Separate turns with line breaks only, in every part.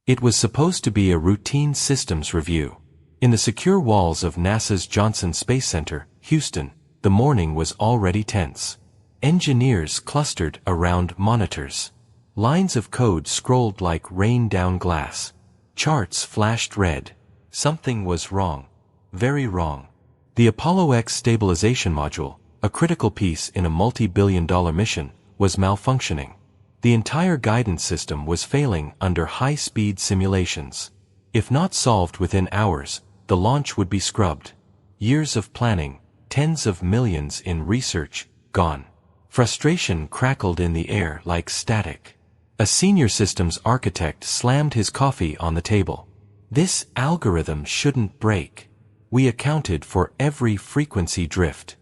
It was supposed to be a routine systems review. In the secure walls of NASA's Johnson Space Center, Houston, the morning was already tense. Engineers clustered around monitors. Lines of code scrolled like rain down glass. Charts flashed red. Something was wrong. Very wrong. The Apollo X stabilization module, a critical piece in a multi-billion-dollar mission, was malfunctioning. The entire guidance system was failing under high-speed simulations. If not solved within hours, the launch would be scrubbed. Years of planning, tens of millions in research, gone. Frustration crackled in the air like static. A senior systems architect slammed his coffee on the table. This algorithm shouldn't break. We accounted for every frequency drift.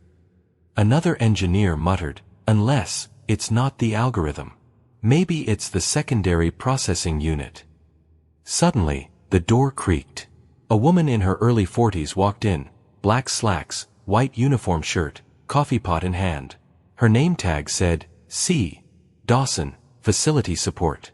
Another engineer muttered, unless it's not the algorithm. Maybe it's the secondary processing unit. Suddenly, the door creaked. A woman in her early 40s walked in, black slacks, white uniform shirt, coffee pot in hand. Her name tag said, C. Dawson, Facility Support.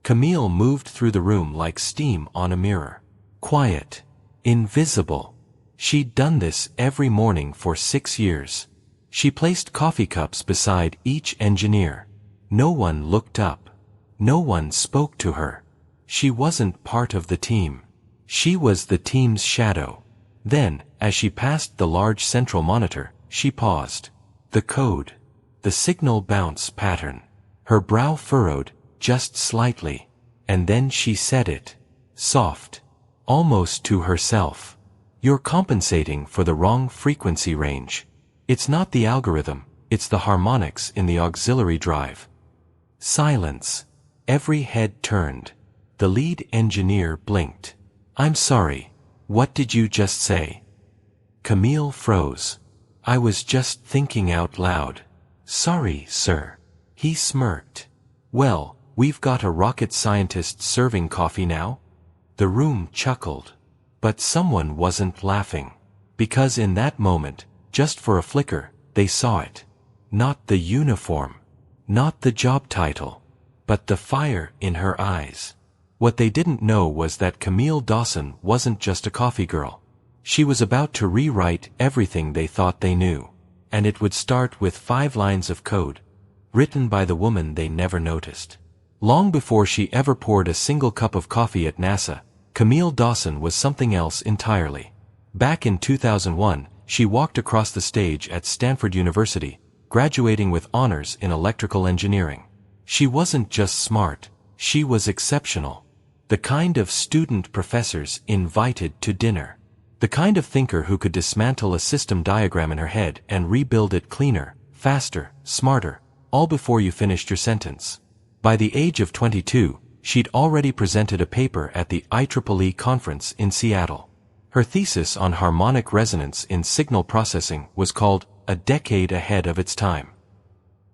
Camille moved through the room like steam on a mirror. Quiet. Invisible. She'd done this every morning for 6 years. She placed coffee cups beside each engineer. No one looked up. No one spoke to her. She wasn't part of the team. She was the team's shadow. Then, as she passed the large central monitor, she paused. The code. The signal bounce pattern. Her brow furrowed, just slightly. And then she said it. Soft. Almost to herself. You're compensating for the wrong frequency range. It's not the algorithm, it's the harmonics in the auxiliary drive. Silence. Every head turned. The lead engineer blinked. I'm sorry. What did you just say? Camille froze. I was just thinking out loud. Sorry, sir. He smirked. Well, we've got a rocket scientist serving coffee now? The room chuckled. But someone wasn't laughing. Because in that moment, just for a flicker, they saw it. Not the uniform. Not the job title. But the fire in her eyes. What they didn't know was that Camille Dawson wasn't just a coffee girl. She was about to rewrite everything they thought they knew. And it would start with 5 lines of code, written by the woman they never noticed. Long before she ever poured a single cup of coffee at NASA, Camille Dawson was something else entirely. Back in 2001, she walked across the stage at Stanford University, graduating with honors in electrical engineering. She wasn't just smart, she was exceptional. The kind of student professors invited to dinner. The kind of thinker who could dismantle a system diagram in her head and rebuild it cleaner, faster, smarter, all before you finished your sentence. By the age of 22, she'd already presented a paper at the IEEE conference in Seattle. Her thesis on harmonic resonance in signal processing was called A Decade Ahead of Its Time.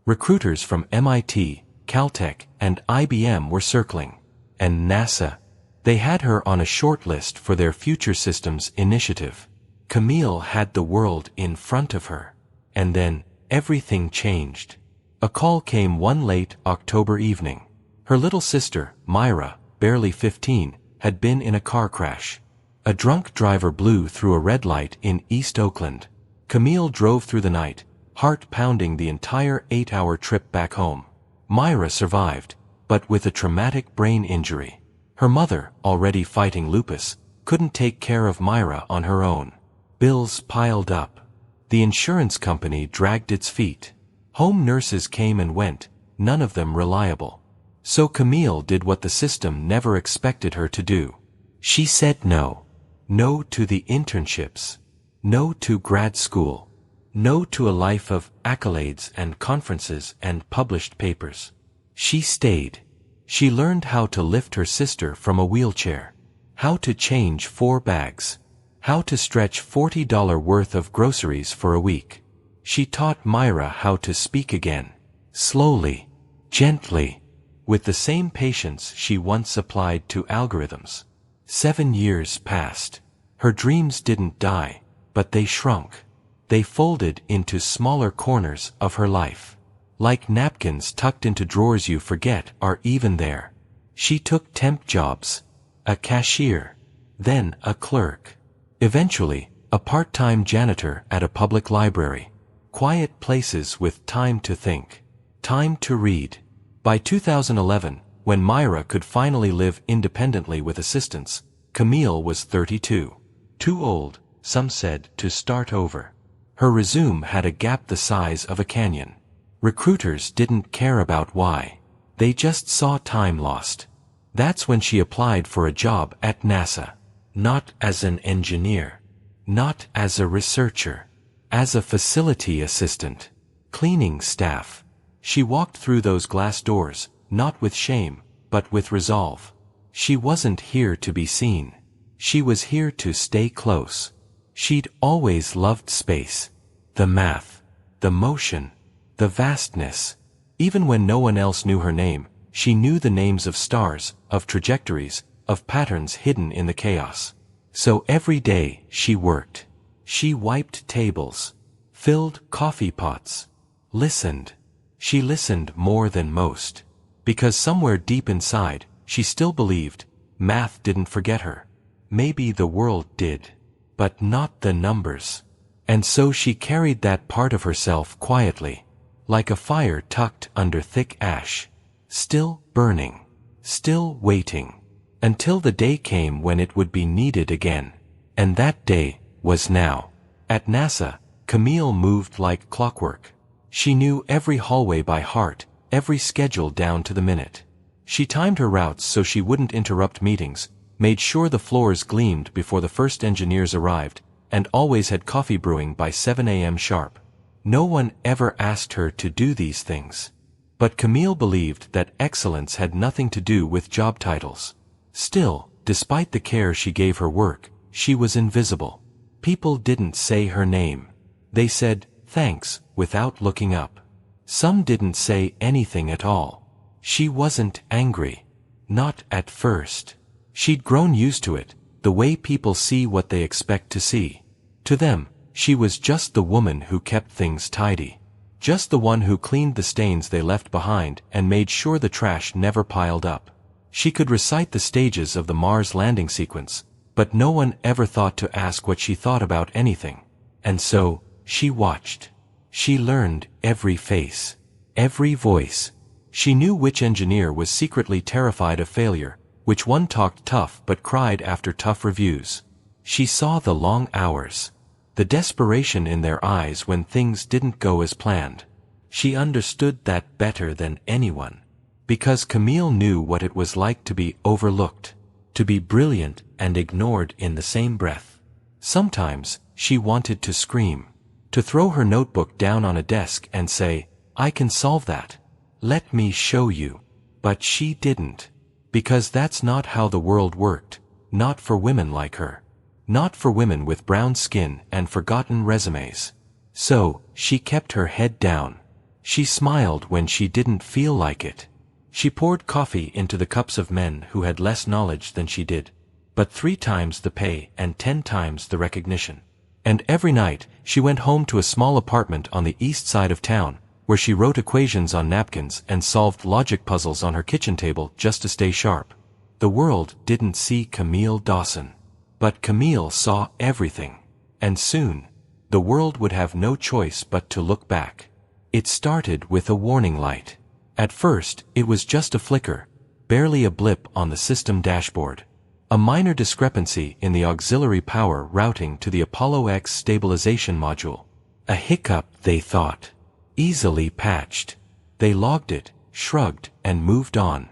Recruiters from MIT, Caltech, and IBM were circling. And NASA. They had her on a short list for their Future Systems initiative. Camille had the world in front of her. And then, everything changed. A call came one late October evening. Her little sister, Myra, barely 15, had been in a car crash. A drunk driver blew through a red light in East Oakland. Camille drove through the night, heart pounding the entire 8-hour trip back home. Myra survived, but with a traumatic brain injury. Her mother, already fighting lupus, couldn't take care of Myra on her own. Bills piled up. The insurance company dragged its feet. Home nurses came and went, none of them reliable. So Camille did what the system never expected her to do. She said no. No to the internships. No to grad school. No to a life of accolades and conferences and published papers. She stayed. She learned how to lift her sister from a wheelchair, how to change 4 bags, how to stretch $40 worth of groceries for a week. She taught Myra how to speak again, slowly, gently, with the same patience she once applied to algorithms. 7 years passed. Her dreams didn't die, but they shrunk. They folded into smaller corners of her life. Like napkins tucked into drawers you forget are even there. She took temp jobs. A cashier. Then a clerk. Eventually, a part-time janitor at a public library. Quiet places with time to think. Time to read. By 2011, when Myra could finally live independently with assistance, Camille was 32. Too old, some said, to start over. Her resume had a gap the size of a canyon. Recruiters didn't care about why. They just saw time lost. That's when she applied for a job at NASA. Not as an engineer. Not as a researcher. As a facility assistant. Cleaning staff. She walked through those glass doors, not with shame, but with resolve. She wasn't here to be seen. She was here to stay close. She'd always loved space. The math. The motion. The vastness. Even when no one else knew her name, she knew the names of stars, of trajectories, of patterns hidden in the chaos. So every day, she worked. She wiped tables. Filled coffee pots. Listened. She listened more than most. Because somewhere deep inside, she still believed, math didn't forget her. Maybe the world did. But not the numbers. And so she carried that part of herself quietly. Like a fire tucked under thick ash. Still burning. Still waiting. Until the day came when it would be needed again. And that day was now. At NASA, Camille moved like clockwork. She knew every hallway by heart, every schedule down to the minute. She timed her routes so she wouldn't interrupt meetings, made sure the floors gleamed before the first engineers arrived, and always had coffee brewing by 7 a.m. sharp. No one ever asked her to do these things. But Camille believed that excellence had nothing to do with job titles. Still, despite the care she gave her work, she was invisible. People didn't say her name. They said, thanks, without looking up. Some didn't say anything at all. She wasn't angry. Not at first. She'd grown used to it, the way people see what they expect to see. To them, she was just the woman who kept things tidy. Just the one who cleaned the stains they left behind and made sure the trash never piled up. She could recite the stages of the Mars landing sequence, but no one ever thought to ask what she thought about anything. And so, she watched. She learned every face. Every voice. She knew which engineer was secretly terrified of failure, which one talked tough but cried after tough reviews. She saw the long hours. The desperation in their eyes when things didn't go as planned. She understood that better than anyone. Because Camille knew what it was like to be overlooked. To be brilliant and ignored in the same breath. Sometimes, she wanted to scream. To throw her notebook down on a desk and say, I can solve that. Let me show you. But she didn't. Because that's not how the world worked. Not for women like her. Not for women with brown skin and forgotten resumes. So, she kept her head down. She smiled when she didn't feel like it. She poured coffee into the cups of men who had less knowledge than she did, but 3 times the pay and 10 times the recognition. And every night, she went home to a small apartment on the east side of town, where she wrote equations on napkins and solved logic puzzles on her kitchen table just to stay sharp. The world didn't see Camille Dawson. But Camille saw everything. And soon, the world would have no choice but to look back. It started with a warning light. At first, it was just a flicker, barely a blip on the system dashboard. A minor discrepancy in the auxiliary power routing to the Apollo X stabilization module. A hiccup, they thought. Easily patched. They logged it, shrugged, and moved on.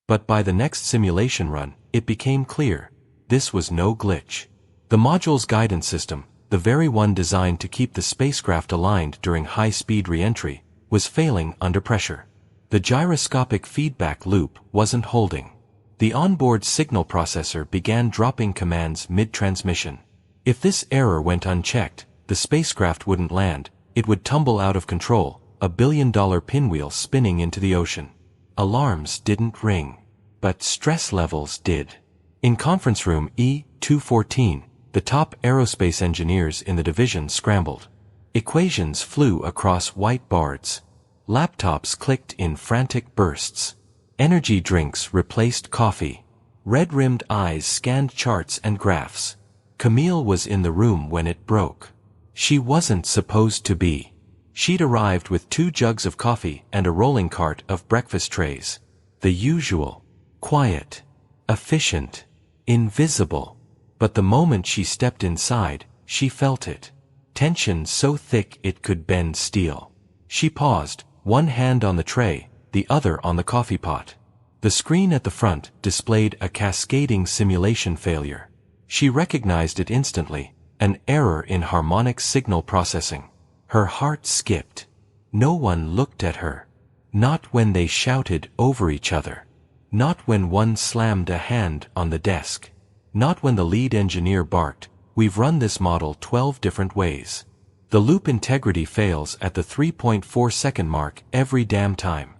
But by the next simulation run, it became clear. This was no glitch. The module's guidance system, the very one designed to keep the spacecraft aligned during high-speed re-entry, was failing under pressure. The gyroscopic feedback loop wasn't holding. The onboard signal processor began dropping commands mid-transmission. If this error went unchecked, the spacecraft wouldn't land, it would tumble out of control, a billion-dollar pinwheel spinning into the ocean. Alarms didn't ring. But stress levels did. In conference room E-214, the top aerospace engineers in the division scrambled. Equations flew across white boards. Laptops clicked in frantic bursts. Energy drinks replaced coffee. Red-rimmed eyes scanned charts and graphs. Camille was in the room when it broke. She wasn't supposed to be. She'd arrived with 2 jugs of coffee and a rolling cart of breakfast trays. The usual. Quiet. Efficient. Invisible. But the moment she stepped inside, she felt it. Tension so thick it could bend steel. She paused, one hand on the tray, the other on the coffee pot. The screen at the front displayed a cascading simulation failure. She recognized it instantly, an error in harmonic signal processing. Her heart skipped. No one looked at her. Not when they shouted over each other. Not when one slammed a hand on the desk. Not when the lead engineer barked, "We've run this model 12 different ways. The loop integrity fails at the 3.4-second mark every damn time."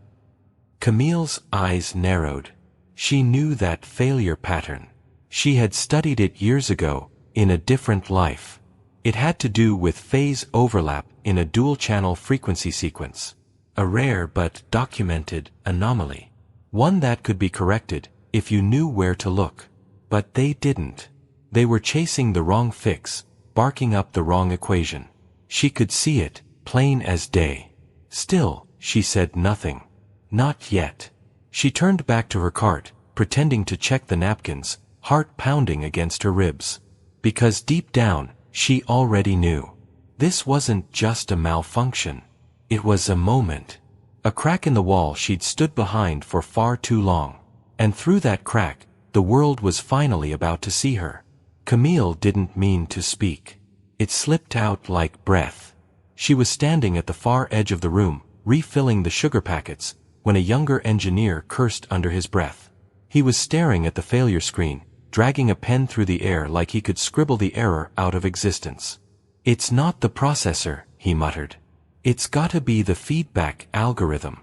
Camille's eyes narrowed. She knew that failure pattern. She had studied it years ago, in a different life. It had to do with phase overlap in a dual-channel frequency sequence. A rare but documented anomaly. One that could be corrected if you knew where to look. But they didn't. They were chasing the wrong fix, barking up the wrong equation. She could see it, plain as day. Still, she said nothing. Not yet. She turned back to her cart, pretending to check the napkins, heart pounding against her ribs. Because deep down, she already knew. This wasn't just a malfunction. It was a moment. A crack in the wall she'd stood behind for far too long. And through that crack, the world was finally about to see her. Camille didn't mean to speak. It slipped out like breath. She was standing at the far edge of the room, refilling the sugar packets, when a younger engineer cursed under his breath. He was staring at the failure screen, dragging a pen through the air like he could scribble the error out of existence. "It's not the processor," he muttered. "It's gotta be the feedback algorithm."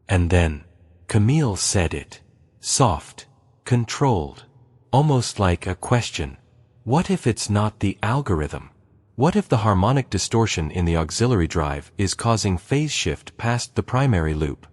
And then, Camille said it. Soft. Controlled. Almost like a question. What if it's not the algorithm? What if the harmonic distortion in the auxiliary drive is causing phase shift past the primary loop?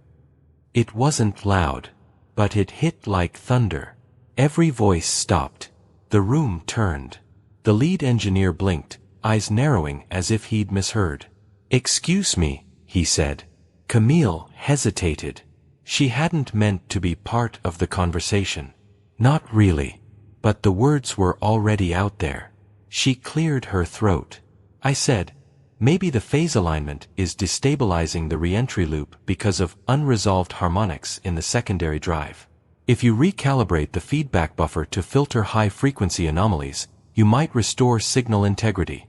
It wasn't loud, but it hit like thunder. Every voice stopped. The room turned. The lead engineer blinked, eyes narrowing as if he'd misheard. "Excuse me," he said. Camille hesitated. She hadn't meant to be part of the conversation. Not really. But the words were already out there. She cleared her throat. "I said, maybe the phase alignment is destabilizing the reentry loop because of unresolved harmonics in the secondary drive. If you recalibrate the feedback buffer to filter high-frequency anomalies, you might restore signal integrity."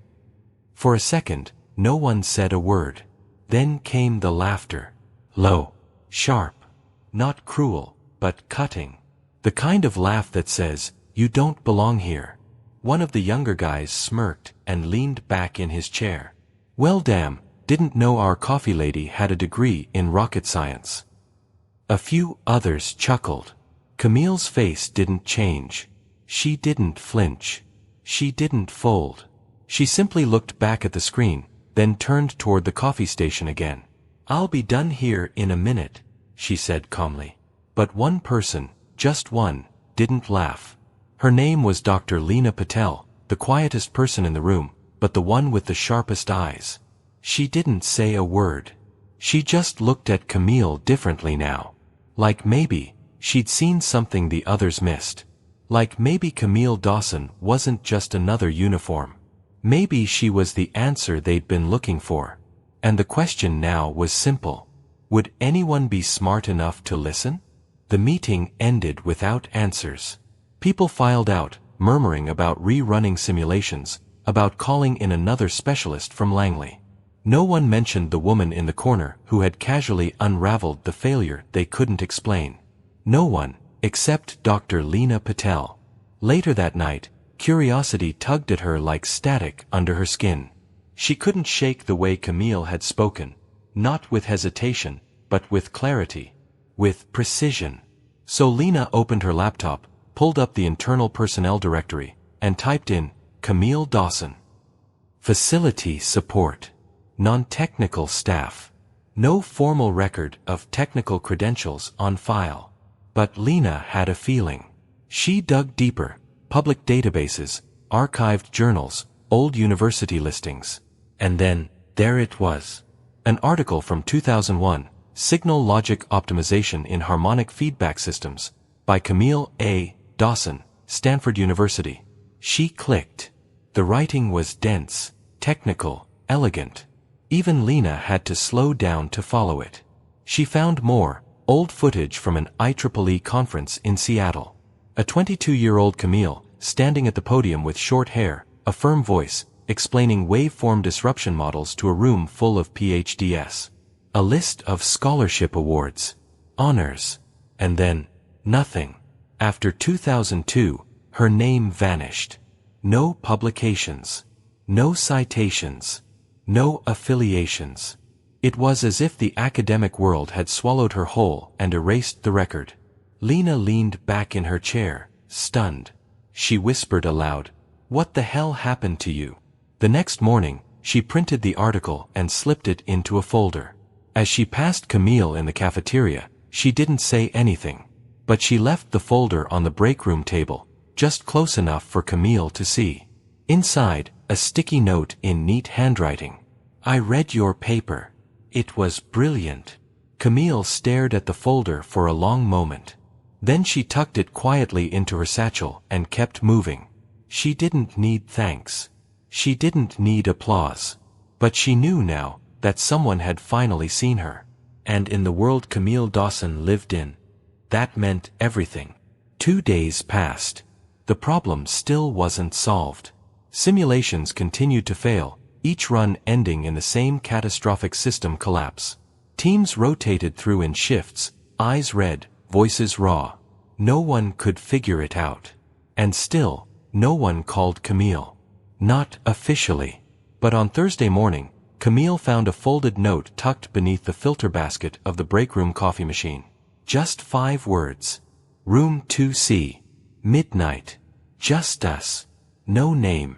For a second, no one said a word. Then came the laughter. Low. Sharp. Not cruel, but cutting. The kind of laugh that says, "You don't belong here." One of the younger guys smirked and leaned back in his chair. "Well damn, didn't know our coffee lady had a degree in rocket science." A few others chuckled. Camille's face didn't change. She didn't flinch. She didn't fold. She simply looked back at the screen, then turned toward the coffee station again. "I'll be done here in a minute," she said calmly. But one person, just one, didn't laugh. Her name was Dr. Lena Patel, the quietest person in the room, but the one with the sharpest eyes. She didn't say a word. She just looked at Camille differently now. Like maybe she'd seen something the others missed. Like maybe Camille Dawson wasn't just another uniform. Maybe she was the answer they'd been looking for. And the question now was simple. Would anyone be smart enough to listen? The meeting ended without answers. People filed out, murmuring about rerunning simulations, about calling in another specialist from Langley. No one mentioned the woman in the corner who had casually unraveled the failure they couldn't explain. No one, except Dr. Lena Patel. Later that night, curiosity tugged at her like static under her skin. She couldn't shake the way Camille had spoken, not with hesitation, but with clarity, with precision. So Lena opened her laptop, pulled up the internal personnel directory, and typed in, Camille Dawson. Facility support. Non-technical staff. No formal record of technical credentials on file. But Lena had a feeling. She dug deeper: public databases, archived journals, old university listings. And then, there it was. An article from 2001, Signal Logic Optimization in Harmonic Feedback Systems, by Camille Dawson, Stanford University. She clicked. The writing was dense, technical, elegant. Even Lena had to slow down to follow it. She found more old footage from an IEEE conference in Seattle. A 22-year-old Camille, standing at the podium with short hair, a firm voice, explaining waveform disruption models to a room full of PhDs. A list of scholarship awards, honors, and then, nothing. After 2002, her name vanished. No publications. No citations. No affiliations. It was as if the academic world had swallowed her whole and erased the record. Lena leaned back in her chair, stunned. She whispered aloud, "What the hell happened to you?" The next morning, she printed the article and slipped it into a folder. As she passed Camille in the cafeteria, she didn't say anything. But she left the folder on the break room table, just close enough for Camille to see. Inside, a sticky note in neat handwriting. "I read your paper. It was brilliant." Camille stared at the folder for a long moment. Then she tucked it quietly into her satchel and kept moving. She didn't need thanks. She didn't need applause. But she knew now that someone had finally seen her. And in the world Camille Dawson lived in, that meant everything. 2 days passed. The problem still wasn't solved. Simulations continued to fail, each run ending in the same catastrophic system collapse. Teams rotated through in shifts, eyes red, voices raw. No one could figure it out. And still, no one called Camille. Not officially. But on Thursday morning, Camille found a folded note tucked beneath the filter basket of the break room coffee machine. Just 5 words. Room 2C. Midnight. Just us. No name.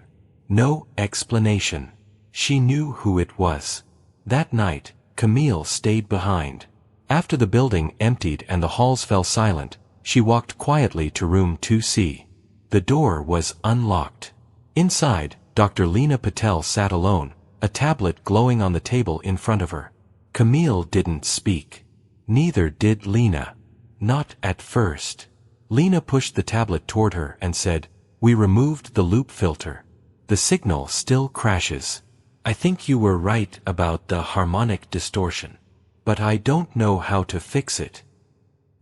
No explanation. She knew who it was. That night, Camille stayed behind. After the building emptied and the halls fell silent, she walked quietly to room 2C. The door was unlocked. Inside, Dr. Lena Patel sat alone, a tablet glowing on the table in front of her. Camille didn't speak. Neither did Lena. Not at first. Lena pushed the tablet toward her and said, "We removed the loop filter. The signal still crashes. I think you were right about the harmonic distortion. But I don't know how to fix it."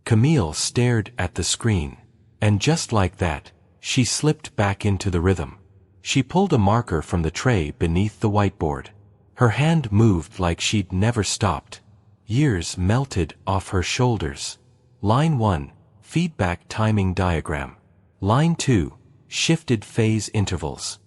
Camille stared at the screen. And just like that, she slipped back into the rhythm. She pulled a marker from the tray beneath the whiteboard. Her hand moved like she'd never stopped. Years melted off her shoulders. Line 1, feedback timing diagram. Line 2, shifted phase intervals.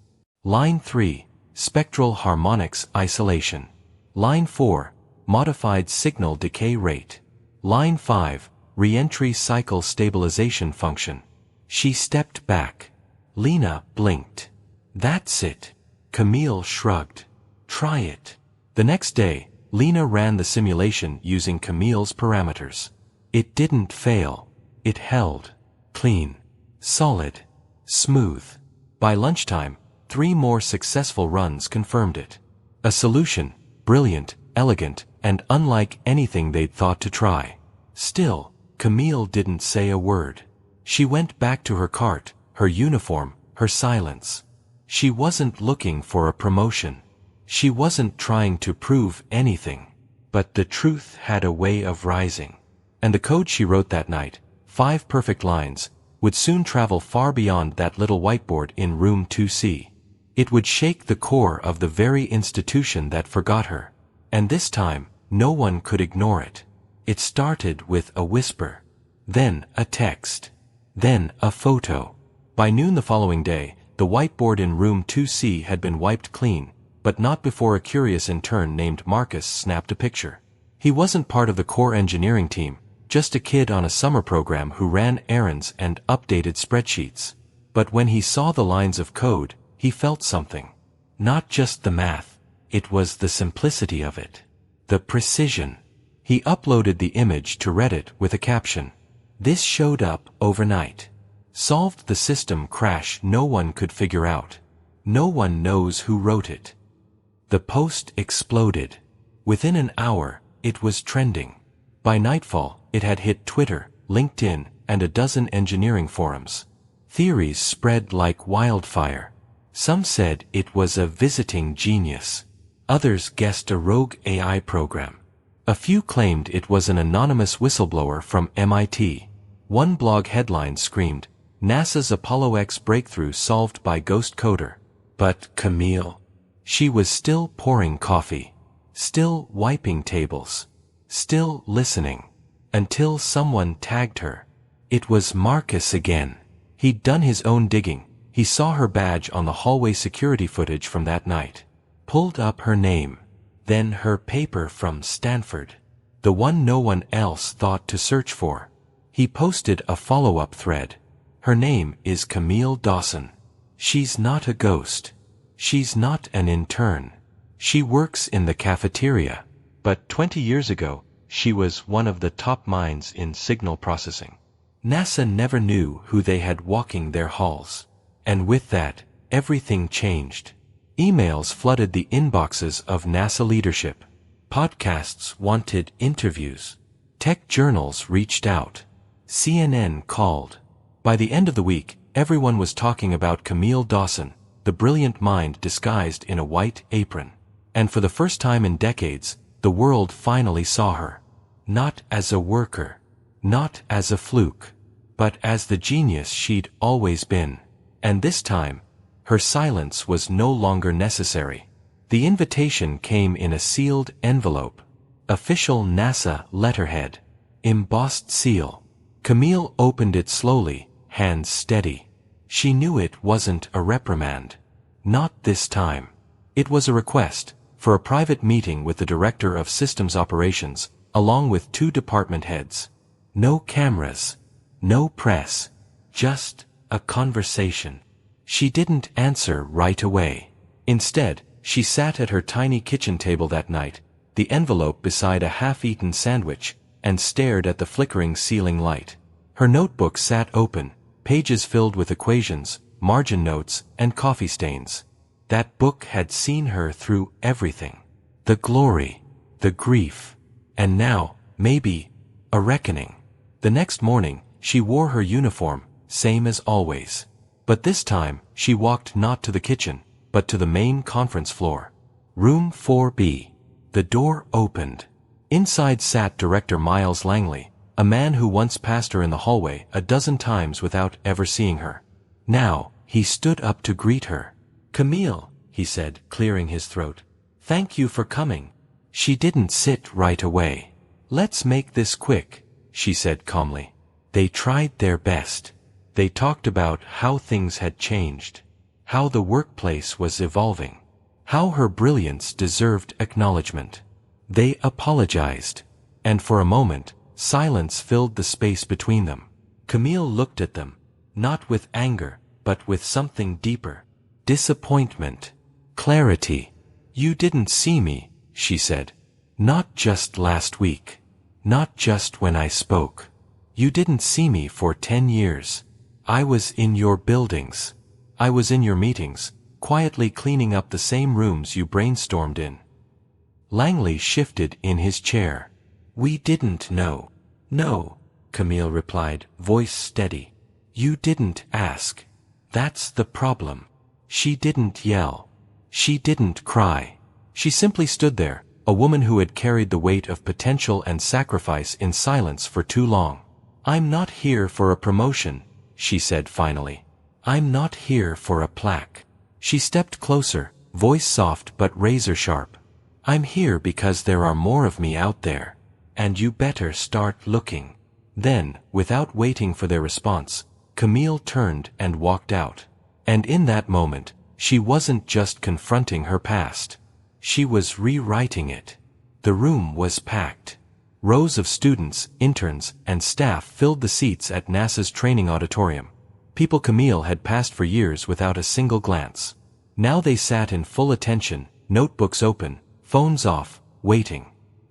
Line 3, spectral harmonics isolation. Line 4, modified signal decay rate. Line 5, reentry cycle stabilization function. She stepped back. Lena blinked. "That's it." Camille shrugged. "Try it." The next day, Lena ran the simulation using Camille's parameters. It didn't fail. It held. Clean. Solid. Smooth. By lunchtime, 3 more successful runs confirmed it. A solution, brilliant, elegant, and unlike anything they'd thought to try. Still, Camille didn't say a word. She went back to her cart, her uniform, her silence. She wasn't looking for a promotion. She wasn't trying to prove anything. But the truth had a way of rising. And the code she wrote that night, 5 perfect lines, would soon travel far beyond that little whiteboard in room 2C. It would shake the core of the very institution that forgot her. And this time, no one could ignore it. It started with a whisper. Then a text. Then a photo. By noon the following day, the whiteboard in room 2C had been wiped clean, but not before a curious intern named Marcus snapped a picture. He wasn't part of the core engineering team, just a kid on a summer program who ran errands and updated spreadsheets. But when he saw the lines of code, he felt something. Not just the math, it was the simplicity of it. The precision. He uploaded the image to Reddit with a caption. This showed up overnight. Solved the system crash no one could figure out. No one knows who wrote it. The post exploded. Within an hour, it was trending. By nightfall, it had hit Twitter, LinkedIn, and a dozen engineering forums. Theories spread like wildfire. Some said it was a visiting genius. Others guessed a rogue AI program. A few claimed it was an anonymous whistleblower from MIT. One blog headline screamed, NASA's Apollo X breakthrough solved by ghost coder. But Camille, she was still pouring coffee, still wiping tables, still listening, until someone tagged her. It was Marcus again. He'd done his own digging. He saw her badge on the hallway security footage from that night. Pulled up her name, then her paper from Stanford, the one no one else thought to search for. He posted a follow-up thread. Her name is Camille Dawson. She's not a ghost. She's not an intern. She works in the cafeteria. But 20 years ago, she was one of the top minds in signal processing. NASA never knew who they had walking their halls. And with that, everything changed. Emails flooded the inboxes of NASA leadership. Podcasts wanted interviews. Tech journals reached out. CNN called. By the end of the week, everyone was talking about Camille Dawson, the brilliant mind disguised in a white apron. And for the first time in decades, the world finally saw her. Not as a worker. Not as a fluke. But as the genius she'd always been. And this time, her silence was no longer necessary. The invitation came in a sealed envelope. Official NASA letterhead. Embossed seal. Camille opened it slowly, hands steady. She knew it wasn't a reprimand. Not this time. It was a request for a private meeting with the Director of Systems Operations, along with 2 department heads. No cameras. No press. Just a conversation. She didn't answer right away. Instead, she sat at her tiny kitchen table that night, the envelope beside a half-eaten sandwich, and stared at the flickering ceiling light. Her notebook sat open, pages filled with equations, margin notes, and coffee stains. That book had seen her through everything. The glory, the grief, and now, maybe, a reckoning. The next morning, she wore her uniform, same as always. But this time, she walked not to the kitchen, but to the main conference floor. Room 4B. The door opened. Inside sat Director Miles Langley, a man who once passed her in the hallway a dozen times without ever seeing her. Now, he stood up to greet her. Camille, he said, clearing his throat. Thank you for coming. She didn't sit right away. Let's make this quick, she said calmly. They tried their best. They talked about how things had changed, how the workplace was evolving, how her brilliance deserved acknowledgement. They apologized, and for a moment, silence filled the space between them. Camille looked at them, not with anger, but with something deeper. Disappointment. Clarity. You didn't see me, she said. Not just last week. Not just when I spoke. You didn't see me for 10 years. I was in your buildings. I was in your meetings, quietly cleaning up the same rooms you brainstormed in. Langley shifted in his chair. We didn't know. No, Camille replied, voice steady. You didn't ask. That's the problem. She didn't yell. She didn't cry. She simply stood there, a woman who had carried the weight of potential and sacrifice in silence for too long. I'm not here for a promotion, she said finally. I'm not here for a plaque. She stepped closer, voice soft but razor sharp. I'm here because there are more of me out there. And you better start looking. Then, without waiting for their response, Camille turned and walked out. And in that moment, she wasn't just confronting her past. She was rewriting it. The room was packed. Rows of students, interns, and staff filled the seats at NASA's training auditorium. People Camille had passed for years without a single glance. Now they sat in full attention, notebooks open, phones off, waiting.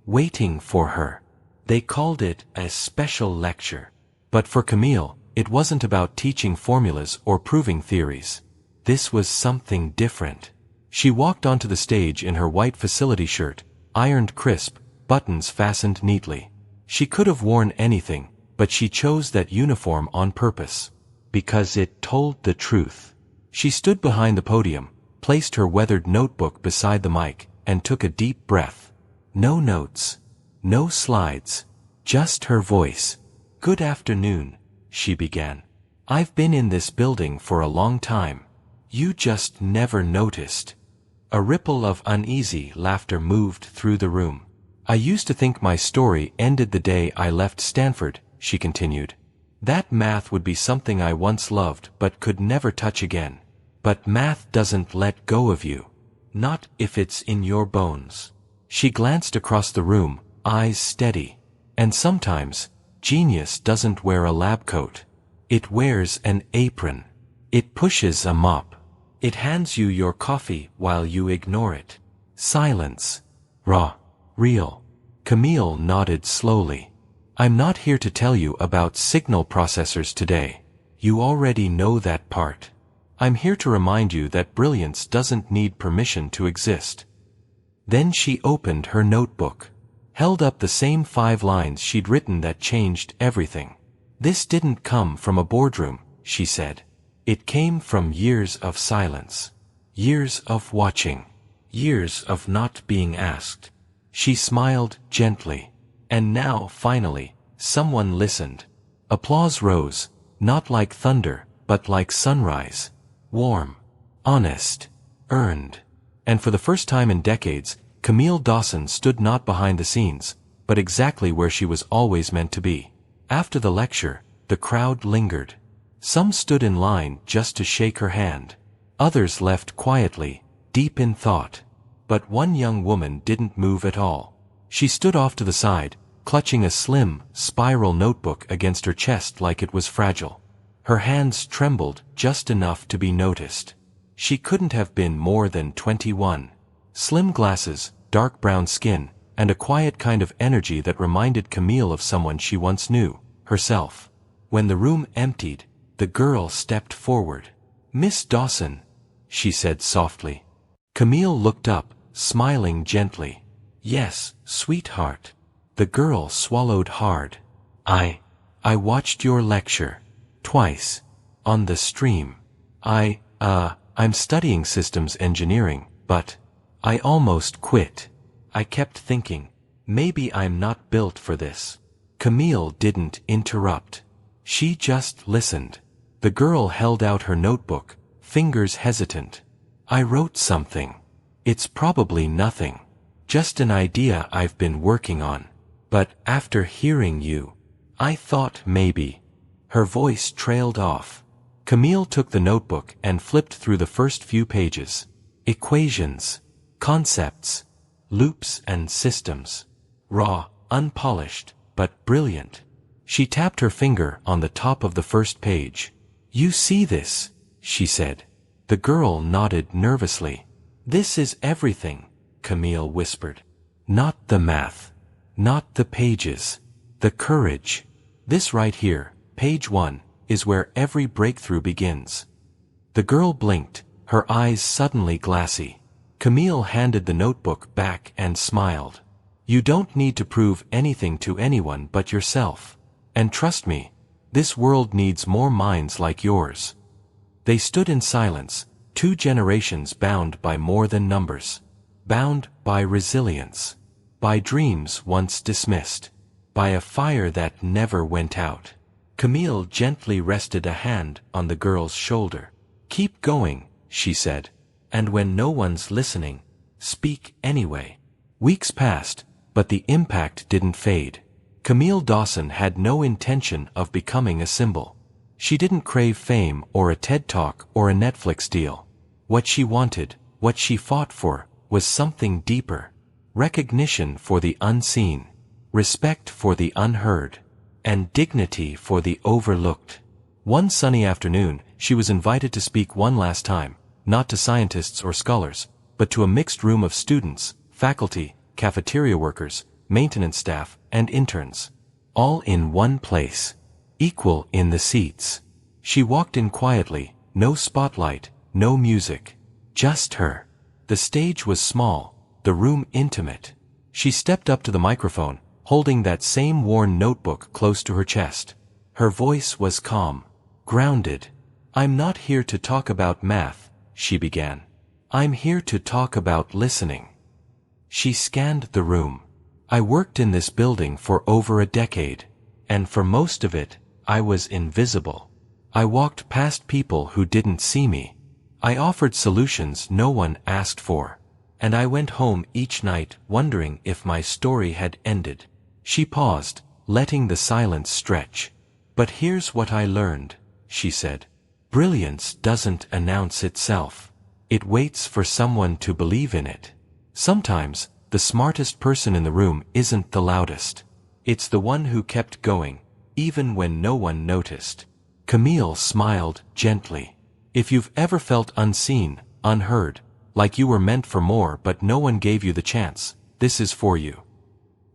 Waiting for her. They called it a special lecture. But for Camille, it wasn't about teaching formulas or proving theories. This was something different. She walked onto the stage in her white facility shirt, ironed crisp, buttons fastened neatly. She could have worn anything, but she chose that uniform on purpose. Because it told the truth. She stood behind the podium, placed her weathered notebook beside the mic, and took a deep breath. No notes. No slides. Just her voice. "Good afternoon," she began. "I've been in this building for a long time. You just never noticed." A ripple of uneasy laughter moved through the room. "I used to think my story ended the day I left Stanford," she continued. "That math would be something I once loved but could never touch again. But math doesn't let go of you. Not if it's in your bones." She glanced across the room, eyes steady. "And sometimes, genius doesn't wear a lab coat. It wears an apron. It pushes a mop. It hands you your coffee while you ignore it." Silence. Raw. Real. Camille nodded slowly. "I'm not here to tell you about signal processors today. You already know that part. I'm here to remind you that brilliance doesn't need permission to exist." Then she opened her notebook. Held up the same 5 lines she'd written that changed everything. "This didn't come from a boardroom," she said. "It came from years of silence. Years of watching. Years of not being asked." She smiled gently. And now, finally, someone listened. Applause rose, not like thunder, but like sunrise. Warm. Honest. Earned. And for the first time in decades, Camille Dawson stood not behind the scenes, but exactly where she was always meant to be. After the lecture, the crowd lingered. Some stood in line just to shake her hand. Others left quietly, deep in thought. But one young woman didn't move at all. She stood off to the side, clutching a slim, spiral notebook against her chest like it was fragile. Her hands trembled just enough to be noticed. She couldn't have been more than 21. Slim glasses, dark brown skin, and a quiet kind of energy that reminded Camille of someone she once knew, herself. When the room emptied, the girl stepped forward. "Miss Dawson," she said softly. Camille looked up, smiling gently. "Yes, sweetheart." The girl swallowed hard. I watched your lecture. Twice. On the stream. I'm studying systems engineering, but I almost quit. I kept thinking, maybe I'm not built for this." Camille didn't interrupt. She just listened. The girl held out her notebook, fingers hesitant. "I wrote something. It's probably nothing. Just an idea I've been working on. But after hearing you, I thought maybe." Her voice trailed off. Camille took the notebook and flipped through the first few pages. Equations. Concepts. Loops and systems. Raw, unpolished, but brilliant. She tapped her finger on the top of the first page. "You see this?" she said. The girl nodded nervously. "This is everything," Camille whispered. "Not the math. Not the pages. The courage. This right here, page 1, is where every breakthrough begins." The girl blinked, her eyes suddenly glassy. Camille handed the notebook back and smiled. "You don't need to prove anything to anyone but yourself. And trust me, this world needs more minds like yours." They stood in silence, 2 generations bound by more than numbers. Bound by resilience. By dreams once dismissed. By a fire that never went out. Camille gently rested a hand on the girl's shoulder. "Keep going," she said. "And when no one's listening, speak anyway." Weeks passed, but the impact didn't fade. Camille Dawson had no intention of becoming a symbol. She didn't crave fame or a TED Talk or a Netflix deal. What she wanted, what she fought for, was something deeper. Recognition for the unseen. Respect for the unheard. And dignity for the overlooked. One sunny afternoon, she was invited to speak one last time, not to scientists or scholars, but to a mixed room of students, faculty, cafeteria workers, maintenance staff, and interns. All in one place. Equal in the seats. She walked in quietly, no spotlight, no music. Just her. The stage was small, the room intimate. She stepped up to the microphone, holding that same worn notebook close to her chest. Her voice was calm, grounded. "I'm not here to talk about math," she began. "I'm here to talk about listening." She scanned the room. "I worked in this building for over a decade, and for most of it, I was invisible. I walked past people who didn't see me. I offered solutions no one asked for. And I went home each night wondering if my story had ended." She paused, letting the silence stretch. "But here's what I learned," she said. "Brilliance doesn't announce itself. It waits for someone to believe in it. Sometimes, the smartest person in the room isn't the loudest. It's the one who kept going, even when no one noticed." Camille smiled gently. "If you've ever felt unseen, unheard, like you were meant for more but no one gave you the chance, this is for you."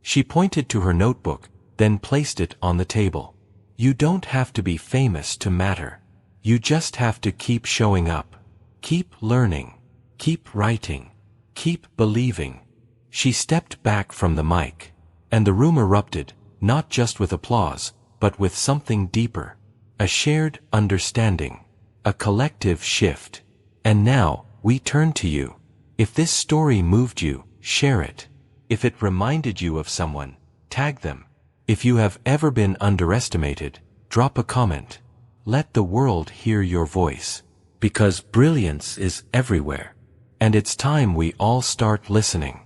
She pointed to her notebook, then placed it on the table. "You don't have to be famous to matter. You just have to keep showing up. Keep learning. Keep writing. Keep believing." She stepped back from the mic. And the room erupted, not just with applause, but with something deeper. A shared understanding. A collective shift. And now, we turn to you. If this story moved you, share it. If it reminded you of someone, tag them. If you have ever been underestimated, drop a comment. Let the world hear your voice. Because brilliance is everywhere. And it's time we all start listening.